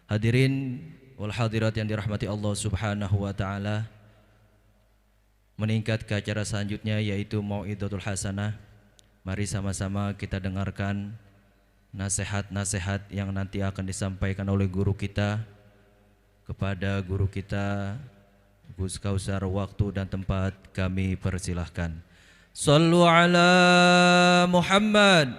Hadirin wal hadirat yang dirahmati Allah Subhanahu wa taala, meningkat ke acara selanjutnya yaitu Mau'izatul Hasanah. Mari sama-sama kita dengarkan nasihat-nasihat yang nanti akan disampaikan oleh guru kita kepada guru kita. Gus Kausar, waktu dan tempat kami persilahkan. Sallu ala Muhammad.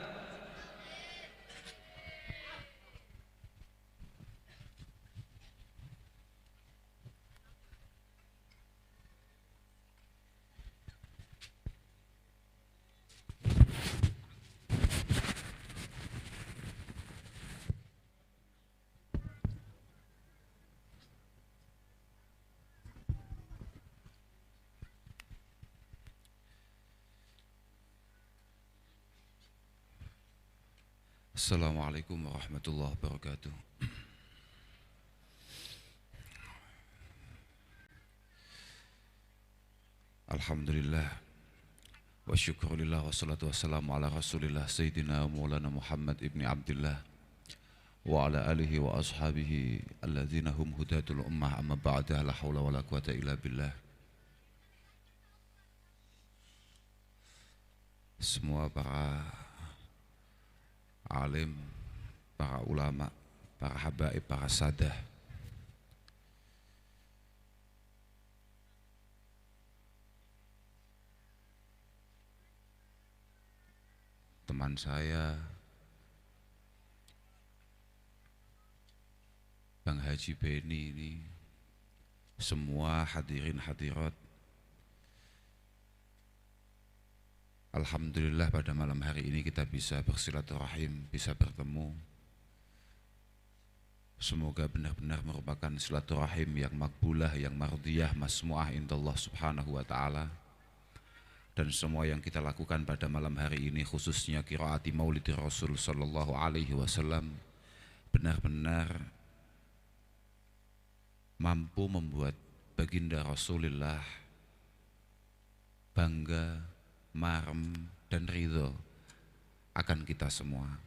Assalamualaikum warahmatullahi wabarakatuh. Alhamdulillah wa syukurillah wassalatu wassalamu ala rasulillah Sayyidina Maulana Muhammad ibni Abdullah wa ala alihi wa ashabihi alladzina hum hudatul ummah, amma ba'da, la hawla wa la quwata illa billah. Semua para alim, para ulama, para habaib, para sadah, teman saya Bang Haji Beni ini, semua hadirin hadirat, alhamdulillah pada malam hari ini kita bisa bersilaturahim, bisa bertemu. Semoga benar-benar merupakan silaturahim yang makbulah, yang mardiyah, masmu'ah indallah subhanahu wa ta'ala. Dan semua yang kita lakukan pada malam hari ini, khususnya qiraati maulid Rasul sallallahu alaihi wasallam, benar-benar mampu membuat baginda Rasulullah bangga, marem, dan ridho akan kita semua.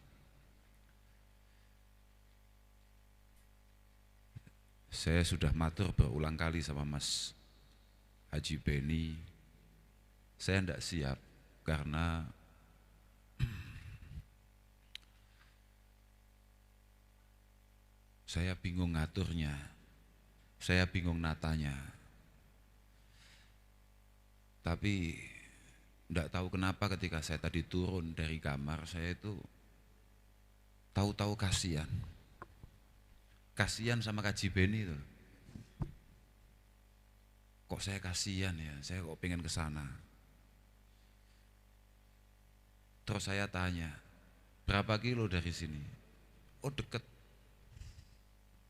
Saya sudah matur berulang kali sama Mas Haji Beni, saya tidak siap karena saya bingung ngaturnya, saya bingung natanya. Tapi tidak tahu kenapa ketika saya tadi turun dari kamar, saya itu tahu-tahu kasihan sama Haji Beni itu. Kok saya kasihan ya, saya kok pengen ke sana. Terus saya tanya, berapa kilo dari sini? Oh deket,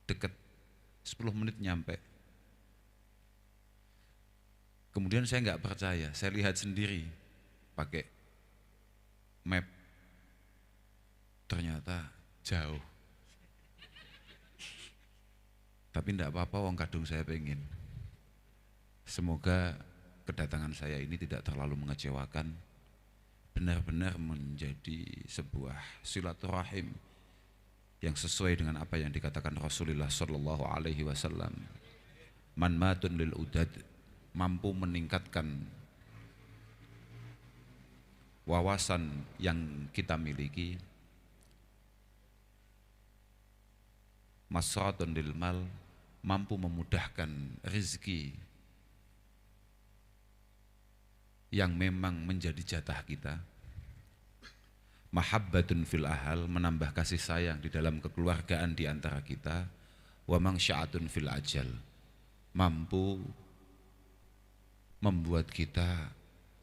10 menit nyampe. Kemudian saya nggak percaya, saya lihat sendiri pakai map, ternyata jauh. Tapi tidak apa-apa, wong kadung saya pengen. Semoga kedatangan saya ini tidak terlalu mengecewakan, benar-benar menjadi sebuah silaturahim yang sesuai dengan apa yang dikatakan Rasulullah sallallahu alaihi wasallam. Man matun lil udad, mampu meningkatkan wawasan yang kita miliki. Masratun lil mal, mampu memudahkan rezeki yang memang menjadi jatah kita. Mahabbatun fil ahal, menambah kasih sayang di dalam kekeluargaan di antara kita. Wa mangsya'atun fil ajal, mampu membuat kita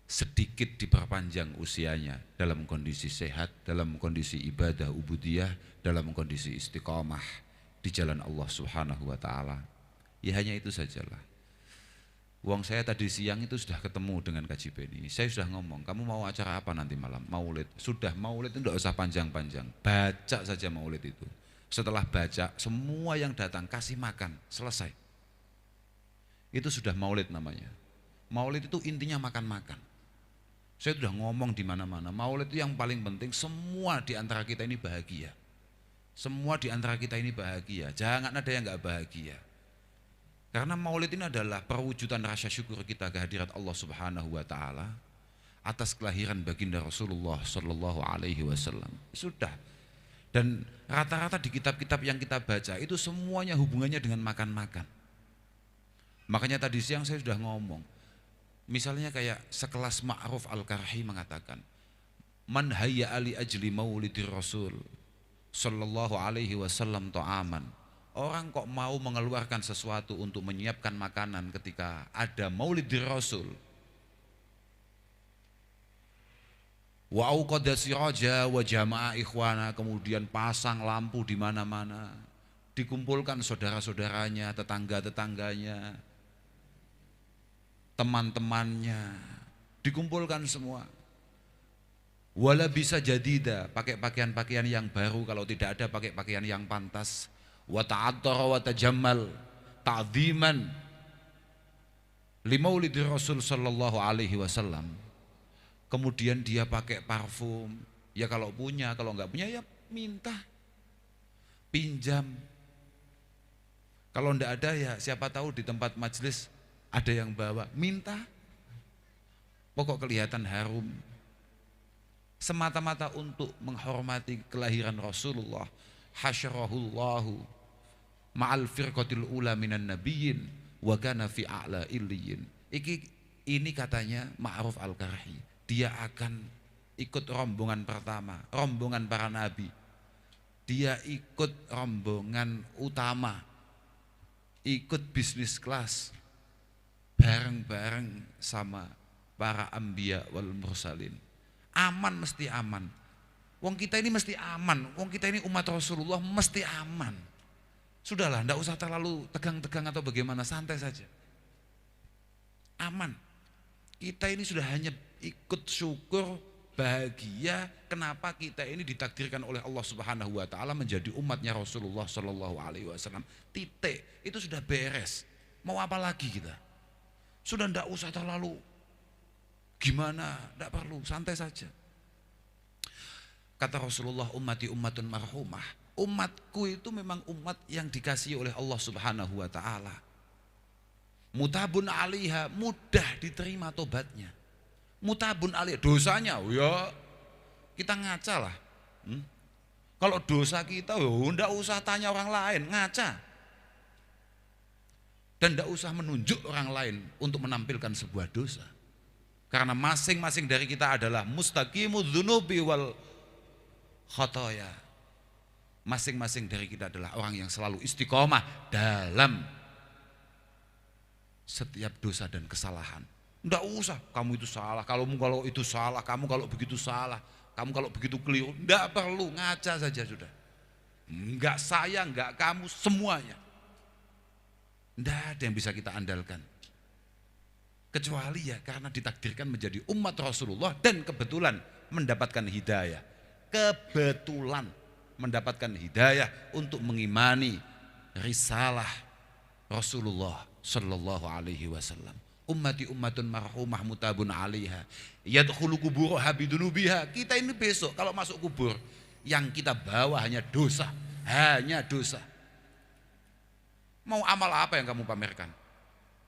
sedikit diperpanjang usianya dalam kondisi sehat, dalam kondisi ibadah ubudiyah, dalam kondisi istiqamah di jalan Allah subhanahu wa ta'ala. Ya hanya itu sajalah. Uang saya tadi siang itu sudah ketemu dengan Haji Beni. Saya sudah ngomong, kamu mau acara apa nanti malam? Maulid. Sudah, maulid itu tidak usah panjang-panjang, baca saja maulid itu. Setelah baca, semua yang datang kasih makan, selesai. Itu sudah maulid namanya. Maulid itu intinya makan-makan. Saya sudah ngomong di mana-mana, maulid itu yang paling penting semua di antara kita ini bahagia. Semua di antara kita ini bahagia, jangan ada yang nggak bahagia. Karena maulid ini adalah perwujudan rasa syukur kita kehadirat Allah Subhanahu wa taala atas kelahiran baginda Rasulullah sallallahu alaihi wasallam. Sudah. Dan rata-rata di kitab-kitab yang kita baca itu semuanya hubungannya dengan makan-makan. Makanya tadi siang saya sudah ngomong. Misalnya kayak sekelas Ma'ruf Al-Karhi mengatakan, "Man hayya ali ajli maulidir Rasul sallallahu alaihi wasallam ta'aman." Orang kok mau mengeluarkan sesuatu untuk menyiapkan makanan ketika ada maulidir Rasul. Wa auqada siraja wa jama'a ikhwana, kemudian pasang lampu di mana-mana, dikumpulkan saudara-saudaranya, tetangga-tetangganya, teman-temannya, dikumpulkan semua. Wala bisa jadida, pakai pakaian-pakaian yang baru, kalau tidak ada pakai pakaian yang pantas. Wa ta'attara wa tajammal ta'dhiman limaulidir Rasul sallallahu alaihi wasallam. Kemudian dia pakai parfum, ya kalau punya, kalau enggak punya ya minta, pinjam. Kalau enggak ada ya siapa tahu di tempat majelis ada yang bawa, minta. Pokok kelihatan harum. Semata-mata untuk menghormati kelahiran Rasulullah. Hasyarahullahu ma'al firqatil ula minan nabiyyin wa kana fi a'la illiyin. Ini katanya Ma'ruf Al-Karhi. Dia akan ikut rombongan pertama, rombongan para nabi. Dia ikut rombongan utama, ikut bisnis kelas, bareng-bareng sama para anbiya wal mursalin. Aman, mesti aman. Wong kita ini mesti aman, wong kita ini umat Rasulullah mesti aman. Sudahlah, enggak usah terlalu tegang-tegang atau bagaimana, santai saja. Aman. Kita ini sudah hanya ikut syukur, bahagia, kenapa kita ini ditakdirkan oleh Allah Subhanahu wa taala menjadi umatnya Rasulullah sallallahu alaihi wasallam. Titik, itu sudah beres. Mau apa lagi kita? Sudah enggak usah terlalu gimana, enggak perlu, santai saja. Kata Rasulullah, ummati ummatun marhumah. Umatku itu memang umat yang dikasihi oleh Allah Subhanahu wa taala. Mutabun alaiha, mudah diterima tobatnya. Mutabun alaiha, dosanya ya kita ngaca lah. Kalau dosa kita enggak usah tanya orang lain, ngaca. Dan enggak usah menunjuk orang lain untuk menampilkan sebuah dosa. Karena masing-masing dari kita adalah mustaqimudz dzunubi wal khotoya. Masing-masing dari kita adalah orang yang selalu istiqomah dalam setiap dosa dan kesalahan. Enggak usah, kamu itu salah, kalau itu salah, kamu kalau begitu salah, kamu kalau begitu keliru. Enggak perlu, ngaca saja sudah. Enggak saya, enggak kamu, semuanya. Enggak ada yang bisa kita andalkan. Kecuali ya karena ditakdirkan menjadi umat Rasulullah dan kebetulan mendapatkan hidayah. Kebetulan mendapatkan hidayah untuk mengimani risalah Rasulullah sallallahu alaihi wasallam. Ummati ummatun marhumah mutabun alaiha yadkhulu quburuha bidunubiha. Kita ini besok kalau masuk kubur yang kita bawa hanya dosa, hanya dosa. Mau amal apa yang kamu pamerkan?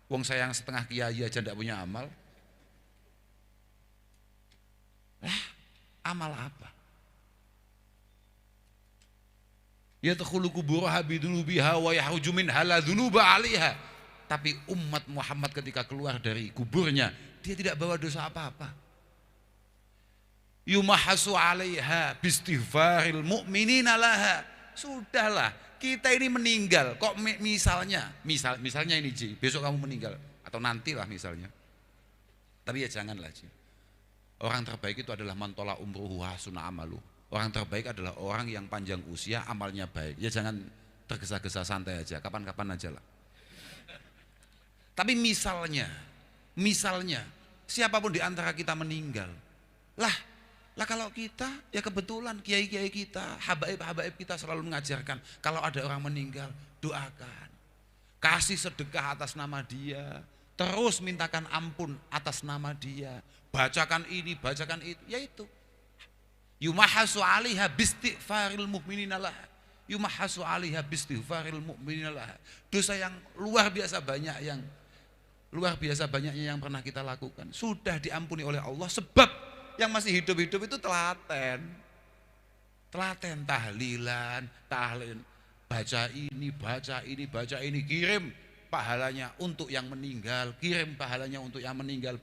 Wong saya yang setengah kiai aja ndak punya amal. Amal apa? Yadkhulu quburuha bidunubiha wa yahruju minha la dzunuba 'alaiha. Tapi umat Muhammad ketika keluar dari kuburnya, dia tidak bawa dosa apa-apa. Yumahasu 'alaiha bistighfaril mu'minina laha. Sudahlah, kita ini meninggal. Kok misalnya ini Ji, besok kamu meninggal atau nantilah misalnya. Tapi ya janganlah Ji. Orang terbaik itu adalah mantola umruhu hasuna amalu. Orang terbaik adalah orang yang panjang usia, amalnya baik. Ya jangan tergesa-gesa, santai aja, kapan-kapan aja lah. Tapi misalnya siapapun di antara kita meninggal, lah kalau kita ya kebetulan kiai-kiai kita, habaib-habaib kita selalu mengajarkan kalau ada orang meninggal doakan, kasih sedekah atas nama dia, terus mintakan ampun atas nama dia, bacakan ini, bacakan itu, yaitu yumahasu 'alaiha bistighfaril mu'minina lah. Yumahhasu 'alaiha bistighfaril mu'minina laha. Dosa yang luar biasa banyaknya yang pernah kita lakukan sudah diampuni oleh Allah, sebab yang masih hidup-hidup itu telaten tahlilan, tahlil, baca ini, kirim pahalanya untuk yang meninggal,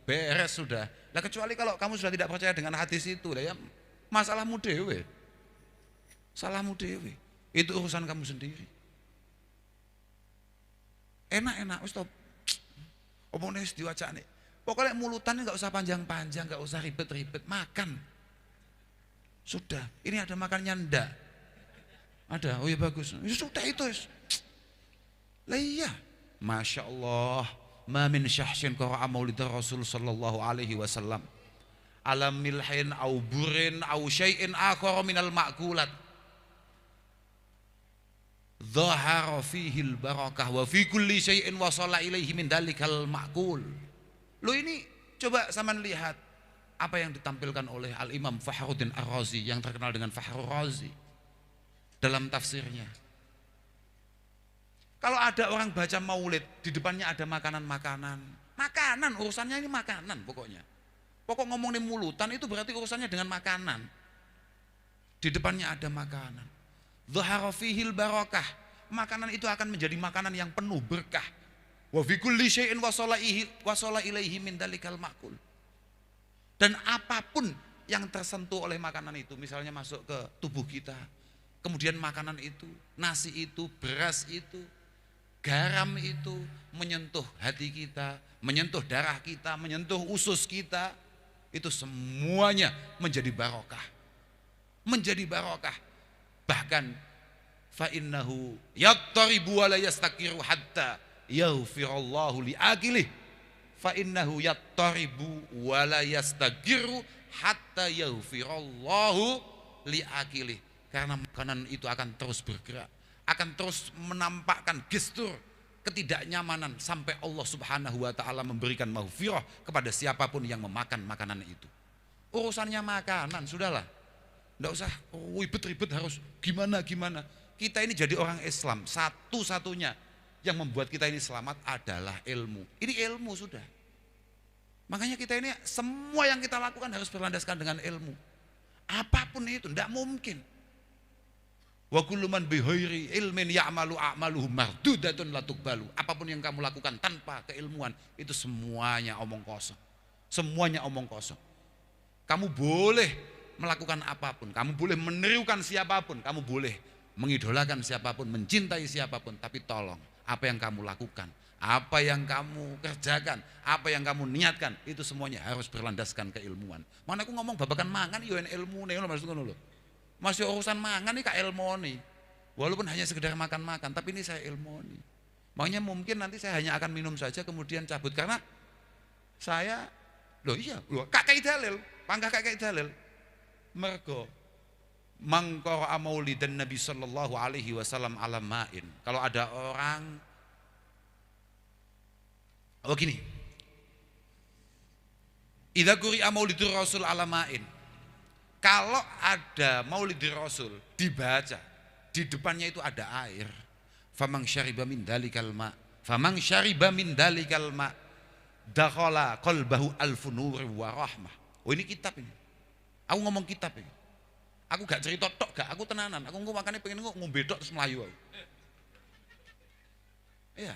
beres sudah. Nah, kecuali kalau kamu sudah tidak percaya dengan hadis itu, ya masalahmu dewe. Salahmu dewe. Itu urusan kamu sendiri. Enak-enak wis to. Omongnya wis diwacane. Pokoknya mulutan enggak usah panjang-panjang, enggak usah ribet-ribet, makan. Sudah. Ini ada makannya ndak? Ada. Oh ya bagus. Ya sudah itu. Lah iya. Masya Allah. Ma min syahsin qara'a maulid Rasul sallallahu alaihi wasallam. Alam milhin au burin au syai'in akhar minal ma'kulat. Dhahara fihi al-barakah wa fi kulli syai'in wasala ilaihi min dalikal ma'kul. Lo ini coba sama lihat apa yang ditampilkan oleh Al-Imam Fakhruddin Ar-Razi yang terkenal dengan Fakhrur Razi dalam tafsirnya. Kalau ada orang baca maulid, di depannya ada makanan-makanan. Makanan, urusannya ini makanan pokoknya. Pokok ngomongin mulutan itu berarti urusannya dengan makanan. Di depannya ada makanan. Dhahara fihil barakah. Makanan itu akan menjadi makanan yang penuh berkah. Wa fi kulli syai'in wasala ilaihi min dalikal ma'kul. Dan apapun yang tersentuh oleh makanan itu, misalnya masuk ke tubuh kita, kemudian makanan itu, nasi itu, beras itu, garam itu menyentuh hati kita, menyentuh darah kita, menyentuh usus kita, itu semuanya menjadi barokah. Menjadi barokah. Bahkan fa innahu yattaribu wa la yastaqiru hatta yaghfirallahu li'akilih. Fa innahu yattaribu wa la yastaqiru hatta yaghfirallahu li'akilih. Karena makanan itu akan terus bergerak, akan terus menampakkan gestur ketidaknyamanan sampai Allah Subhanahu wa taala memberikan maghfirah kepada siapapun yang memakan makanan itu. Urusannya makanan, sudahlah. Enggak usah ribet-ribet harus gimana. Kita ini jadi orang Islam, satu-satunya yang membuat kita ini selamat adalah ilmu. Ini ilmu sudah. Makanya kita ini semua yang kita lakukan harus berlandaskan dengan ilmu. Apapun itu, enggak mungkin. Wa kullu man bighairi ilmin ya'malu a'maluhu mardudatun la tuqbalu. Apapun yang kamu lakukan tanpa keilmuan, itu semuanya omong kosong. Semuanya omong kosong. Kamu boleh melakukan apapun, kamu boleh menirukan siapapun, kamu boleh mengidolakan siapapun, mencintai siapapun, tapi tolong apa yang kamu lakukan, apa yang kamu kerjakan, apa yang kamu niatkan, itu semuanya harus berlandaskan keilmuan. Mana aku ngomong babakan mangan yo ilmu nih lo maksudnya lo. Masih urusan mangan nih ka ilmu nih. Walaupun hanya sekedar makan-makan, tapi ini saya ilmu nih. Makanya mungkin nanti saya hanya akan minum saja kemudian cabut karena saya kakek dalil, panggah kakek dalil. Mergo mangqara maulidan Nabi sallallahu alaihi wasallam ala ma'in. Kalau ada orang gini. Idza quri'a maulidur Rasul ala ma'in. Kalau ada maulidur Rasul dibaca, di depannya itu ada air. Famang syariba min dalikal ma. Famang syariba min dalikal ma. Dakhala qalbahu alfun nur wa rahmah. Oh ini kitab ini. Aku ngomong kitab ini. Aku gak cerita tok gak, aku tenanan. Aku makanya pengen ngombe tok terus melayu aku. Iya.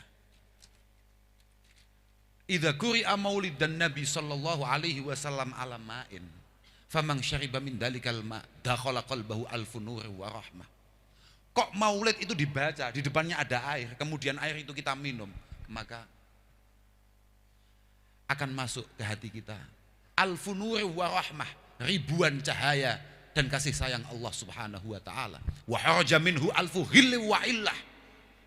Idza quri'a maulidan Nabi sallallahu alaihi wasallam ala ma'in. Famang syariba min dalikal ma' dakhala qalbahu alfun nur wa rahmah. Kok maulid itu dibaca, di depannya ada air, kemudian air itu kita minum, maka akan masuk ke hati kita alfun nur wa rahmah. Ribuan cahaya dan kasih sayang Allah Subhanahu wa taala. Wa haraja minhu alfu ghilli wa illah.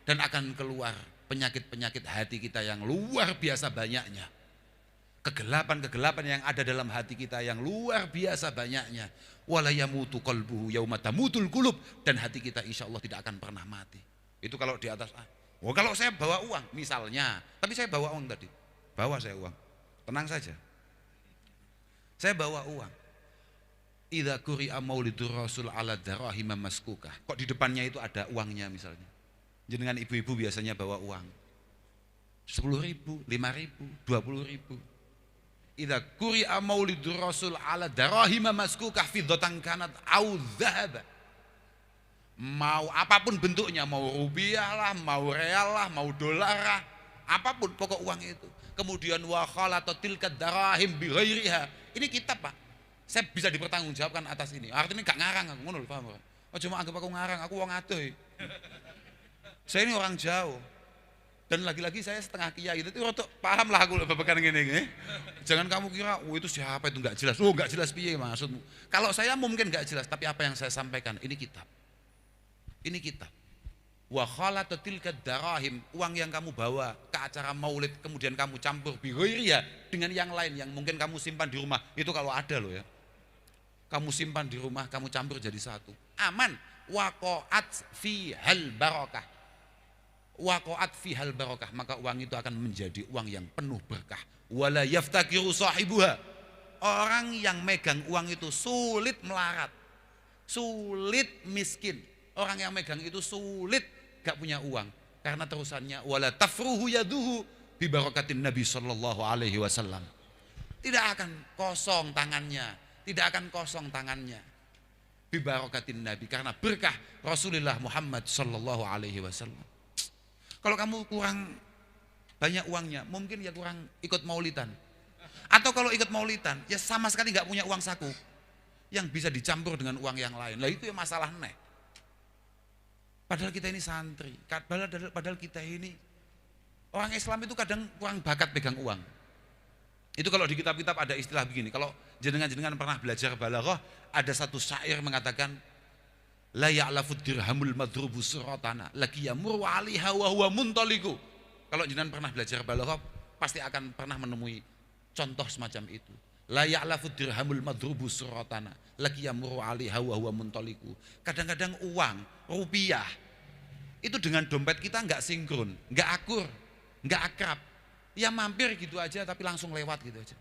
Dan akan keluar penyakit-penyakit hati kita yang luar biasa banyaknya. Kegelapan-kegelapan yang ada dalam hati kita yang luar biasa banyaknya. Wala yamutu qalbuhu yauma tamutul qulub, dan hati kita insyaallah tidak akan pernah mati. Itu kalau di atas kalau saya bawa uang misalnya, tapi saya bawa uang tadi. Bawa saya uang. Tenang saja. Saya bawa uang. idza quri'a maulidur rasul ala darahim maskukah. Kok di depannya itu ada uangnya misalnya. Jenengan ibu-ibu biasanya bawa uang 10.000, 5.000, 20.000. Idza quri'a maulidur rasul ala darahim maskukah fiddatan kanat au dzahaba. Mau apapun bentuknya, mau rupiah lah, mau real lah, mau dolar lah, apapun pokok uang itu. Kemudian wa khalata tilka darahim bi ghairiha. Ini kitab, Pak. Saya bisa dipertanggungjawabkan atas ini. Artinya gak ngarang aku, ngono lho, paham ora? Oh, cuma anggap aku ngarang, aku wong adoh. Saya ini orang jauh. Dan lagi-lagi saya setengah kiai, itu rotok paham lah aku babakan ngene. Jangan kamu kira, oh itu siapa itu enggak jelas. Oh, enggak jelas piye maksudmu? Kalau saya mungkin enggak jelas, tapi apa yang saya sampaikan ini kitab. Ini kitab. Wa khalata tilka darahim, uang yang kamu bawa ke acara maulid kemudian kamu campur bi ghairiha dengan yang lain yang mungkin kamu simpan di rumah. Itu kalau ada loh ya. Kamu simpan di rumah, kamu campur jadi satu. Aman. Waqa'at fi hal barakah. Waqa'at fi hal barakah, maka uang itu akan menjadi uang yang penuh berkah. Wala yaftakiru sahibuha. Orang yang megang uang itu sulit melarat. Sulit miskin. Orang yang megang itu sulit gak punya uang karena terusannya wala tafruhu yaduhu bi barakatin Nabi sallallahu alaihi wasallam. Tidak akan kosong tangannya, tidak akan kosong tangannya. Bi barakatin Nabi karena berkah Rasulullah Muhammad sallallahu alaihi wasallam. Kalau kamu kurang banyak uangnya, mungkin ya kurang ikut maulidan. Atau kalau ikut maulidan, ya sama sekali gak punya uang saku yang bisa dicampur dengan uang yang lain. Lah itu ya masalah nek. Padahal kita ini santri, padahal kita ini orang Islam itu kadang kurang bakat pegang uang. Itu kalau di kitab-kitab ada istilah begini. Kalau jenengan pernah belajar balaghah, ada satu syair mengatakan la ya'lafud dirhamul madrubu suratana laki yamuru 'alaiha wa huwa muntaliku. Kalau jenengan pernah belajar balaghah, pasti akan pernah menemui contoh semacam itu. La ya'lafud dirhamul madrubu suratana laki yamuru 'alaiha wa huwa muntaliku. Kadang-kadang uang, rupiah itu dengan dompet kita nggak sinkron, nggak akur, nggak akrab. Ya mampir gitu aja tapi langsung lewat gitu aja.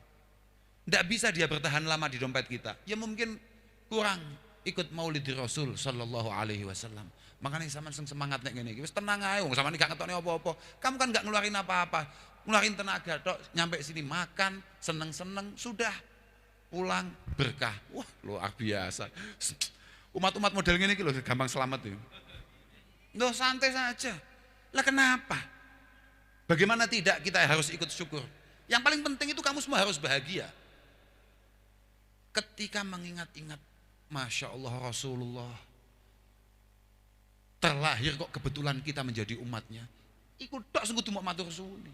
Nggak bisa dia bertahan lama di dompet kita. Ya mungkin kurang ikut maulid Rasul sallallahu alaihi wasallam. Makanya sama semangat nek ngene iki wis tenang ae wong sampean gak ngetokne apa-apa. Kamu kan nggak ngeluarin apa-apa. Ngeluarin tenaga tok nyampe sini makan, seneng-seneng sudah pulang berkah. Wah, luar biasa. Umat-umat model ngene iki lho gampang selamat tuh. Loh santai saja. Lah kenapa? Bagaimana tidak kita harus ikut syukur? Yang paling penting itu kamu semua harus bahagia. Ketika mengingat-ingat, Masya Allah Rasulullah terlahir kok kebetulan kita menjadi umatnya. Ikut tak sungguh tuh matur suni.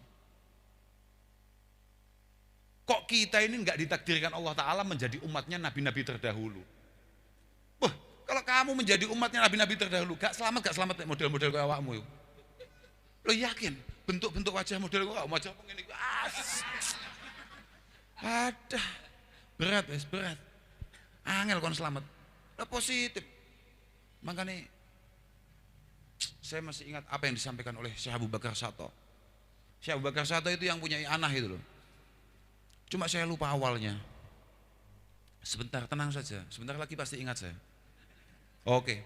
Kok kita ini enggak ditakdirkan Allah Ta'ala menjadi umatnya nabi-nabi terdahulu? Wah, kalau kamu menjadi umatnya nabi-nabi terdahulu, gak selamat model-model kayak awakmu. Lo yakin bentuk-bentuk wajah model kayak wajah ini ada berat. Angel kon selamat. Lo positif. Makanya saya masih ingat apa yang disampaikan oleh Syekh Abu Bakar Sato. Syekh Abu Bakar Sato itu yang punya anak itu loh. Cuma saya lupa awalnya. Sebentar, tenang saja. Sebentar lagi pasti ingat saya. Oke.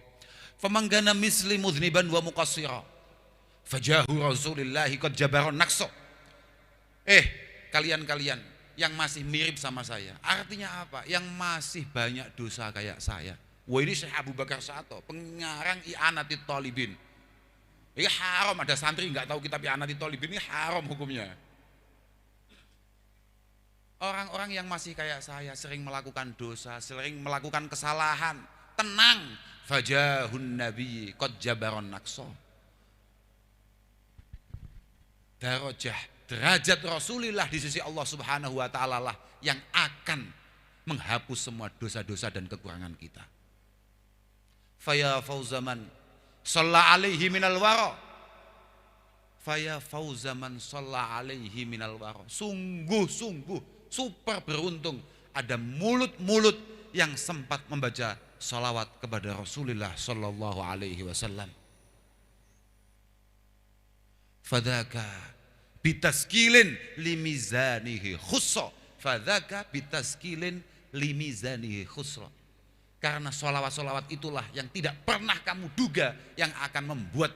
Famanggana misli mudhniban wa muqassira. Fajahu Rasulillahi qad jabaron naqsa. Kalian-kalian yang masih mirip sama saya. Artinya apa? Yang masih banyak dosa kayak saya. Wah ini Syekh Abu Bakar Sato, pengarang I'anatit Thalibin. Ini haram, ada santri nggak tahu kitab I'anatit Thalibin, ini haram hukumnya. Orang-orang yang masih kayak saya sering melakukan dosa, sering melakukan kesalahan, tenang. Fajahun Nabi qad jabaron naqsa. Darajah, derajat Rasulullah di sisi Allah Subhanahu wa taala lah yang akan menghapus semua dosa-dosa dan kekurangan kita. Faya fauzaman shalla alaihi minal wara. Faya fauzaman shalla alaihi minal wara. Sungguh-sungguh super beruntung ada mulut-mulut yang sempat membaca salawat kepada Rasulullah sallallahu alaihi wasallam. Fadzaka bitaskilin limizanihi khussa. Fadzaka bitaskilin limizanihi khussa. Karena sholawat-sholawat itulah yang tidak pernah kamu duga yang akan membuat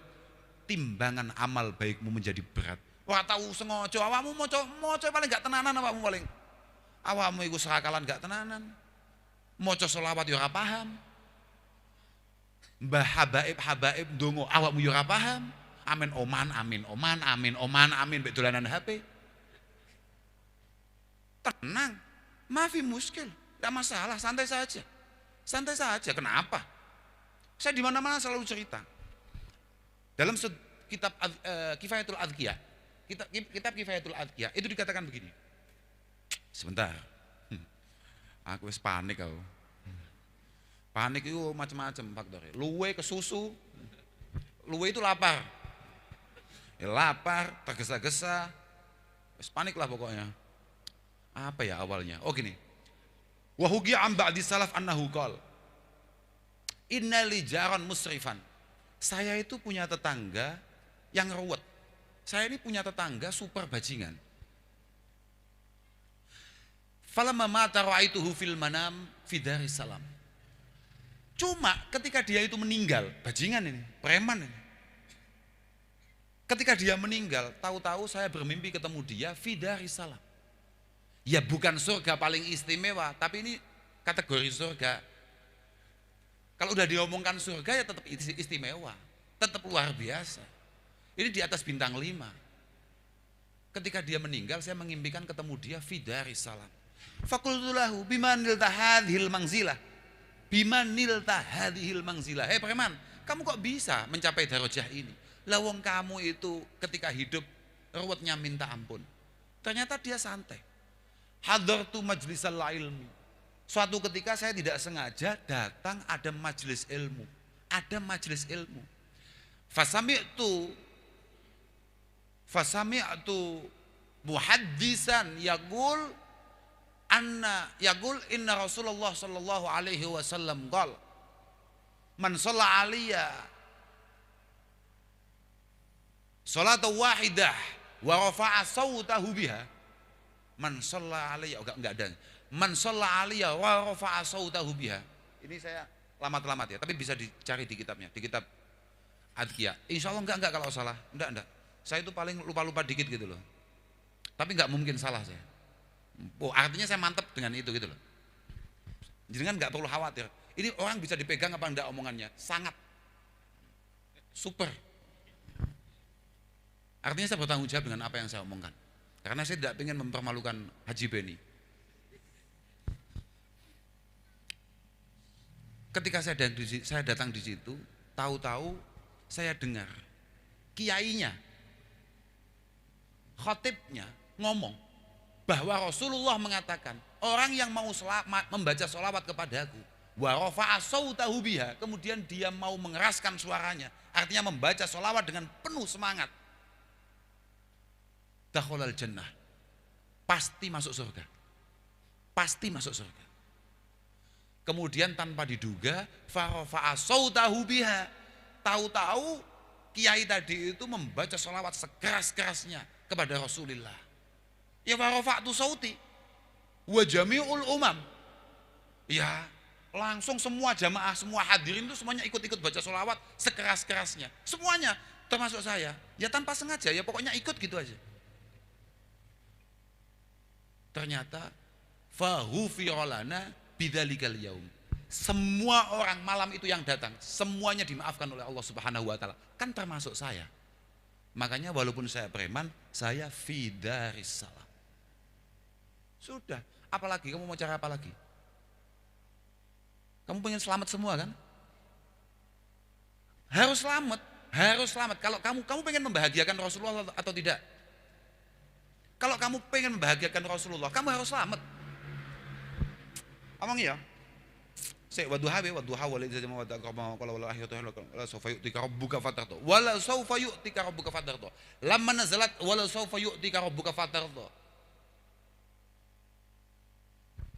timbangan amal baikmu menjadi berat. Wah tahu sengojo awakmu moco paling gak tenanan awakmu paling. Awakmu iku serakalan gak tenanan. Moco sholawat yo ora paham. Mbah habaib ndonga awakmu yo ora paham. Amin oman mek dolanan HP. Tenang, mafi muskil, tidak masalah, santai saja. Santai saja. Kenapa? Saya di mana-mana selalu cerita. Dalam kitab Kifayatul Adhkiyah, kitab Kifayatul Adhkiyah itu dikatakan begini. Sebentar. Aku wis panik aku. Panik itu macam-macam faktornya. Luwe ke susu. Luwe itu lapar. Ya, lapar, tergesa-gesa. Wis panik lah pokoknya. Apa ya awalnya? Oh gini. Wa hugiya an ba'di salaf annahu qol. Inna li jaran musrifan. Saya itu punya tetangga yang ruwet. Saya ini punya tetangga super bajingan. Falamma mata ra'aituhu fil manam fi daris salam. Cuma ketika dia itu meninggal, bajingan ini, preman ini. Ketika dia meninggal, tahu-tahu saya bermimpi ketemu dia fi daris salam. Ya bukan surga paling istimewa, tapi ini kategori surga. Kalau udah diomongkan surga ya tetap istimewa, tetap luar biasa. Ini di atas bintang 5. Ketika dia meninggal, saya mengimpikan ketemu dia fi daris salam. Fakultu lahu biman nilta hadhil mangzilah. Biman nilta hadhil mangzilah. Hei preman, kamu kok bisa mencapai darajah ini? Lawang kamu itu ketika hidup ruwetnya minta ampun. Ternyata dia santai. Hadartu majlisal ilmi. Suatu ketika saya tidak sengaja datang ada majelis ilmu. Ada majelis ilmu. Fasami'tu muhaddisan yaqul inna Rasulullah sallallahu alaihi wasallam qala man shalla alayya salatu wahidah wa rafa'a sawtahu biha. Man shalla alayya enggak ada. Man shalla alayya wa rafa'a sawtahu biha. Ini saya lamat-lamat ya, tapi bisa dicari di kitabnya, di kitab Adhkiyah. Insyaallah enggak kalau salah. Enggak. Saya itu paling lupa-lupa dikit gitu loh. Tapi enggak mungkin salah saya. Oh, artinya saya mantap dengan itu gitu loh. Jangan enggak perlu khawatir. Ini orang bisa dipegang apa enggak omongannya? Sangat super. Artinya saya bertanggung jawab dengan apa yang saya omongkan. Karena saya tidak ingin mempermalukan Haji Beni. Ketika saya datang di situ, tahu-tahu saya dengar kiainya, khatibnya ngomong bahwa Rasulullah mengatakan orang yang mau membaca sholawat kepadaku, wa rafa'a sautahu biha, kemudian dia mau mengeraskan suaranya, artinya membaca sholawat dengan penuh semangat, dakhalal jannah, pasti masuk surga. Pasti masuk surga. Kemudian tanpa diduga, fa rafa'a sautahu biha. Tahu-tahu kiai tadi itu membaca sholawat sekeras-kerasnya kepada Rasulullah. Ya wa rafa'tu sauti wa jami'ul umam. Ya, langsung semua jamaah, semua hadirin itu semuanya ikut-ikut baca sholawat sekeras-kerasnya. Semuanya, termasuk saya. Ya tanpa sengaja, ya pokoknya ikut gitu aja. Ternyata faghufira lana bidzalikal yaum. Semua orang malam itu yang datang, semuanya dimaafkan oleh Allah Subhanahu wa taala. Kan termasuk saya. Makanya walaupun saya preman, saya fi daris salam. Sudah, apalagi kamu mau cara apa lagi? Kamu pengen selamat semua kan? Harus selamat, harus selamat. Kalau kamu pengen membahagiakan Rasulullah atau tidak? Kalau kamu pengen membahagiakan Rasulullah, kamu harus selamat. Amang ya. Saya waduha wal jama wa taqama qala wal ahyatu la sawfa yu'tika rabbuka fatarda. Wala sawfa yu'tika rabbuka fatarda. Lamma nazalat wala sawfa yu'tika rabbuka fatarda.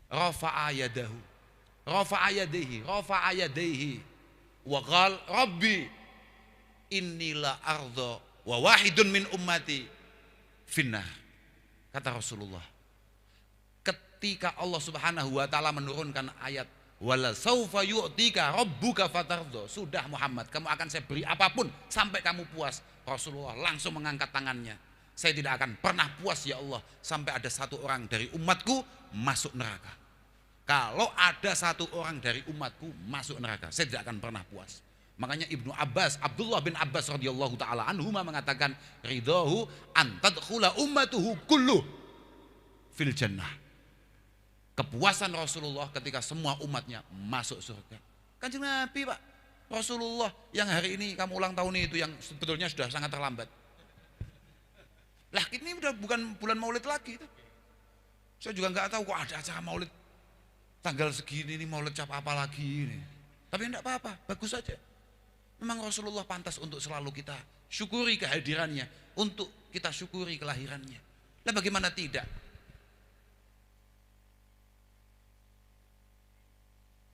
Rafa'a yadahu. Rafa'a yadayhi. Wa qala rabbi inni la arda wa wahidun min ummati finnar. Kata Rasulullah, ketika Allah Subhanahu wa taala menurunkan ayat Wala saufa yu'tika rabbuka fatardha. Sudah Muhammad, kamu akan saya beri apapun sampai kamu puas. Rasulullah langsung mengangkat tangannya. Saya tidak akan pernah puas ya Allah sampai ada satu orang dari umatku masuk neraka. Kalau ada satu orang dari umatku masuk neraka, saya tidak akan pernah puas. Makanya Ibnu Abbas, Abdullah bin Abbas radhiyallahu taala anhuma mengatakan, ridhahu an tadkhula ummatuhu kulluh fil jannah. Kepuasan Rasulullah ketika semua umatnya masuk surga. Kanjeng Nabi, Pak. Rasulullah yang hari ini kamu ulang tahun itu yang sebetulnya sudah sangat terlambat. Lah ini udah bukan bulan Maulid lagi itu. Saya juga nggak tahu kok ada acara Maulid tanggal segini nih, Maulid cap apa lagi ini. Tapi enggak apa-apa, bagus saja. Memang Rasulullah pantas untuk selalu kita syukuri kehadirannya, untuk kita syukuri kelahirannya. Lah bagaimana tidak?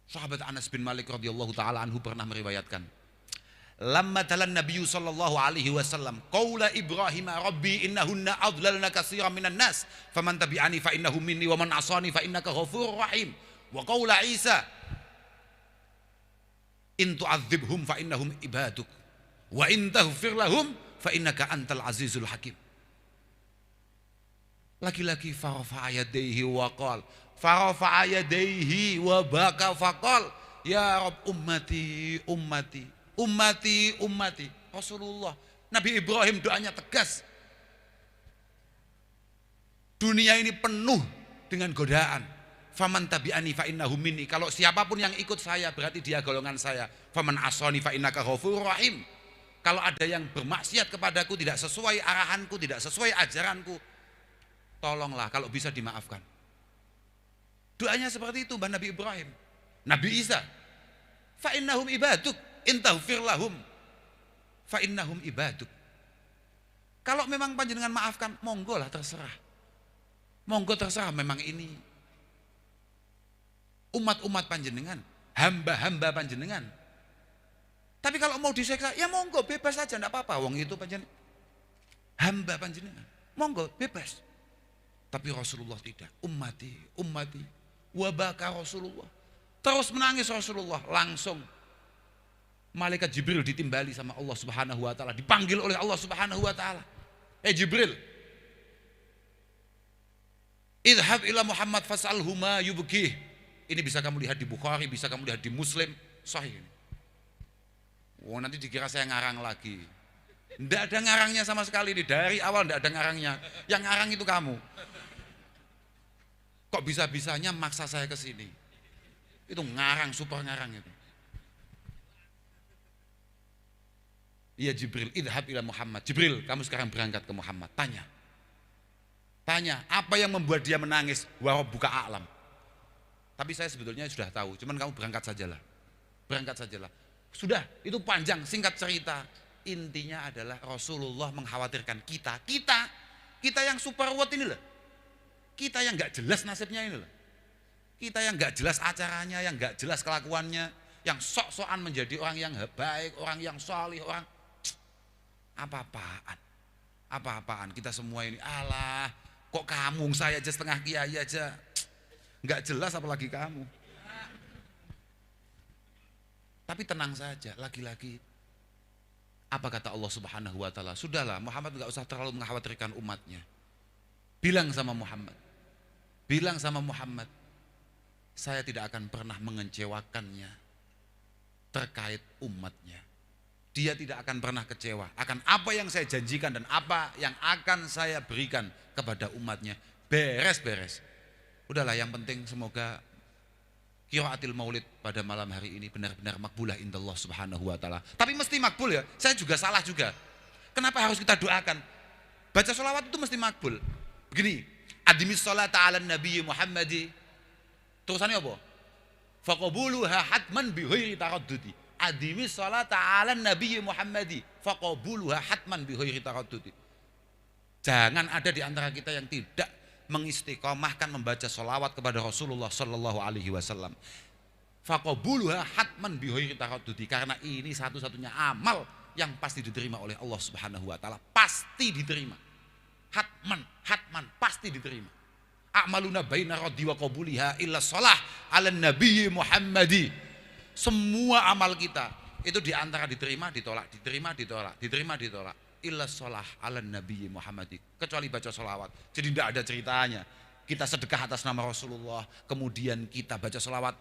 Sahabat Anas bin Malik radhiyallahu taala anhu pernah meriwayatkan, lamma talan Nabi sallallahu alaihi wasallam qaula Ibrahim rabbi innahunna adlalna katsiran minan nas faman tabi'ani fa innahu minni wa man asani fa innaka ghafurur rahim wa qaula Isa in tu'adzibhum fa innahum ibaduk wa in taghfir lahum fa innaka antal azizul hakim. Laki-laki farafa'a yadayhi wa qala farafa'a yadayhi wa baka faqal ya Rabb ummati ummati ummati ummati. Rasulullah, Nabi Ibrahim doanya tegas. Dunia ini penuh dengan godaan. Faman tabi'ani fa innahu minni. Kalau siapapun yang ikut saya berarti dia golongan saya. Faman asani fa innaka ghafurur rahim. Kalau ada yang bermaksiat kepadaku, tidak sesuai arahanku, tidak sesuai ajaranku, tolonglah kalau bisa dimaafkan. Doanya seperti itu Mbah Nabi Ibrahim. Nabi Isa, fa innahum ibaduk in taghfir lahum fa innahum ibaduk. Kalau memang panjenengan maafkan, monggo lah terserah. Monggo terserah, memang ini umat-umat panjenengan, hamba-hamba panjenengan. Tapi kalau mau diseksa, ya monggo bebas saja, enggak apa-apa. Wong itu panjenengan hamba panjenengan, monggo bebas. Tapi Rasulullah tidak. Ummati, ummati, wabaka Rasulullah. Terus menangis Rasulullah, langsung malaikat Jibril ditimbali sama Allah Subhanahu wa taala, dipanggil oleh Allah Subhanahu wa taala. Jibril, idhab ila Muhammad fas'alhu ma yubkih. Ini bisa kamu lihat di Bukhari, bisa kamu lihat di Muslim, sahih. Oh, nanti dikira saya ngarang lagi. Tidak ada ngarangnya sama sekali, ini dari awal tidak ada ngarangnya. Yang ngarang itu kamu. Kok bisa-bisanya maksa saya ke sini? Itu ngarang, super ngarang itu. Iya Jibril, idhab ila Muhammad. Jibril, kamu sekarang berangkat ke Muhammad. Tanya, apa yang membuat dia menangis? Wa rabbuka a'lam. Tapi saya sebetulnya sudah tahu, cuman kamu berangkat sajalah. Berangkat sajalah. Sudah, itu panjang, singkat cerita. Intinya adalah Rasulullah mengkhawatirkan kita yang super what ini loh. Kita yang nggak jelas nasibnya ini loh. Kita yang nggak jelas acaranya, yang nggak jelas kelakuannya, yang sok-sokan menjadi orang yang baik, orang yang salih, orang apa-apaan kita semua ini. Alah, kok kamu, saya aja setengah kiai aja nggak jelas apalagi kamu. Tapi tenang saja, lagi-lagi apa kata Allah Subhanahu wa taala? Sudahlah, Muhammad nggak usah terlalu mengkhawatirkan umatnya. Bilang sama Muhammad, saya tidak akan pernah mengecewakannya terkait umatnya. Dia tidak akan pernah kecewa akan apa yang saya janjikan dan apa yang akan saya berikan kepada umatnya. Beres-beres. Udahlah, yang penting semoga qiraatil maulid pada malam hari ini benar-benar makbulah indallah Subhanahu wa taala. Tapi mesti makbul ya. Saya juga salah juga. Kenapa harus kita doakan? Baca sholawat itu mesti makbul. Begini, adimis sholata ala nabi Muhammadi. Terusannya apa? Faqabuluha hatman bi ghairi taraddudi. Adimis sholata ala nabi Muhammadi. Faqabuluha hatman bi ghairi taraddudi. Jangan ada di antara kita yang tidak mengistiqomahkan membaca sholawat kepada Rasulullah Sallallahu Alaihi Wasallam. Faqabuluha hatman bi ghairi taraddudi, karena ini satu-satunya amal yang pasti diterima oleh Allah Subhanahu Wa Taala. Pasti diterima. Hatman pasti diterima. a'maluna baina radhi wa qabuliha illa shalah 'ala nabiyyi Muhammadi. Semua amal kita itu diantara diterima ditolak, diterima ditolak, diterima ditolak. Illa shalah 'ala nabiyyi Muhammadi, kecuali baca sholawat. Jadi tidak ada ceritanya kita sedekah atas nama Rasulullah, kemudian kita baca sholawat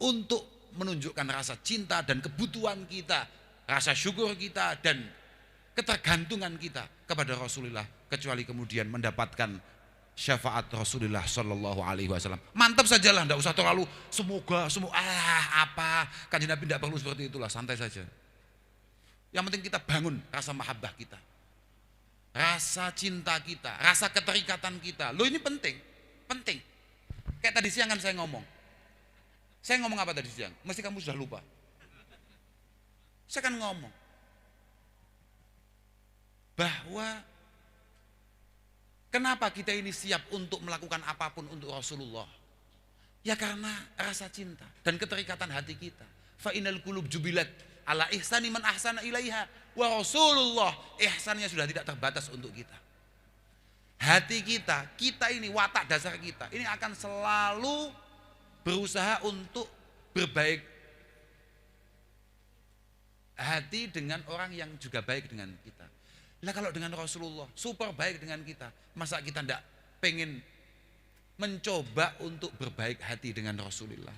untuk menunjukkan rasa cinta dan kebutuhan kita, rasa syukur kita dan ketergantungan kita kepada Rasulullah, kecuali kemudian mendapatkan syafaat Rasulullah Shallallahu Alaihi Wasallam. Mantap sajalah, tidak usah terlalu semoga semua apa. Kanjeng Nabi tidak perlu seperti itulah, santai saja. Yang penting kita bangun rasa mahabbah kita, rasa cinta kita, rasa keterikatan kita. Loh ini penting. Kayak tadi siang kan saya ngomong. Saya ngomong apa tadi siang? Mesti kamu sudah lupa. Saya kan ngomong bahwa kenapa kita ini siap untuk melakukan apapun untuk Rasulullah? Ya karena rasa cinta dan keterikatan hati kita. Fa innal qulub jubilat ala ihsani man ahsana ilaiha wa Rasulullah ihsannya sudah tidak terbatas untuk kita. Hati kita ini watak dasar kita ini akan selalu berusaha untuk berbaik hati dengan orang yang juga baik dengan kita. Nah kalau dengan Rasulullah super baik dengan kita, masa kita tidak pengen mencoba untuk berbaik hati dengan Rasulullah?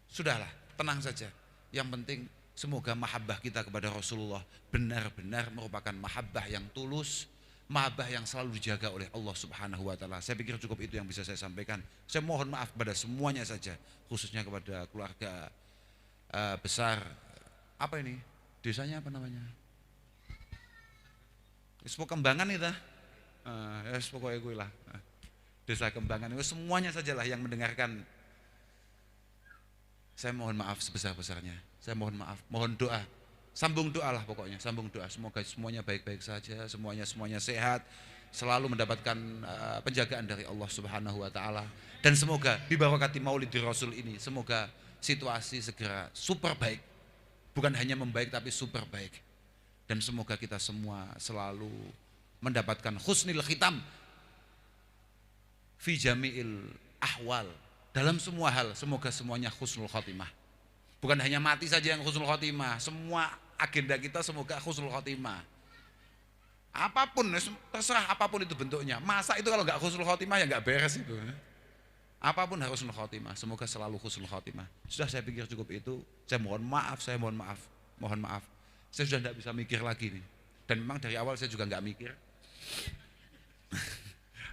Sudahlah, tenang saja. Yang penting semoga mahabbah kita kepada Rasulullah benar-benar merupakan mahabbah yang tulus, mahabbah yang selalu dijaga oleh Allah Subhanahu wa taala. Saya pikir cukup itu yang bisa saya sampaikan. Saya mohon maaf kepada semuanya saja, khususnya kepada keluarga besar apa ini? Desanya apa namanya? Expo Kembangan itu. Pokoknya gue lah. Desa Kembangan itu semuanya sajalah yang mendengarkan. Saya mohon maaf sebesar-besarnya. Saya mohon maaf, mohon doa. Sambung doa lah pokoknya, sambung doa. Semoga semuanya baik-baik saja, semuanya sehat, selalu mendapatkan penjagaan dari Allah Subhanahu wa taala. Dan semoga bibarakati Maulidi Rasul ini, semoga situasi segera super baik. Bukan hanya membaik tapi super baik. Dan semoga kita semua selalu mendapatkan husnul khitam fi jami'il ahwal. Dalam semua hal, semoga semuanya husnul khotimah. Bukan hanya mati saja yang husnul khotimah, semua agenda kita semoga husnul khotimah. Apapun, terserah apapun itu bentuknya. Masa itu kalau nggak husnul khotimah ya nggak beres itu. Apapun harus husnul khotimah, semoga selalu husnul khotimah. Sudah saya pikir cukup itu. Saya mohon maaf. Saya sudah tidak bisa mikir lagi nih. Dan memang dari awal saya juga nggak mikir.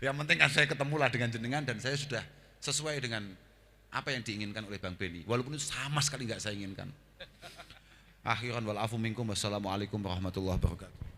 Yang penting kan saya ketemulah dengan jenengan dan saya sudah sesuai dengan apa yang diinginkan oleh Bang Beni. Walaupun itu sama sekali nggak saya inginkan. Akhiran wal afu minkum. Wassalamualaikum warahmatullahi wabarakatuh.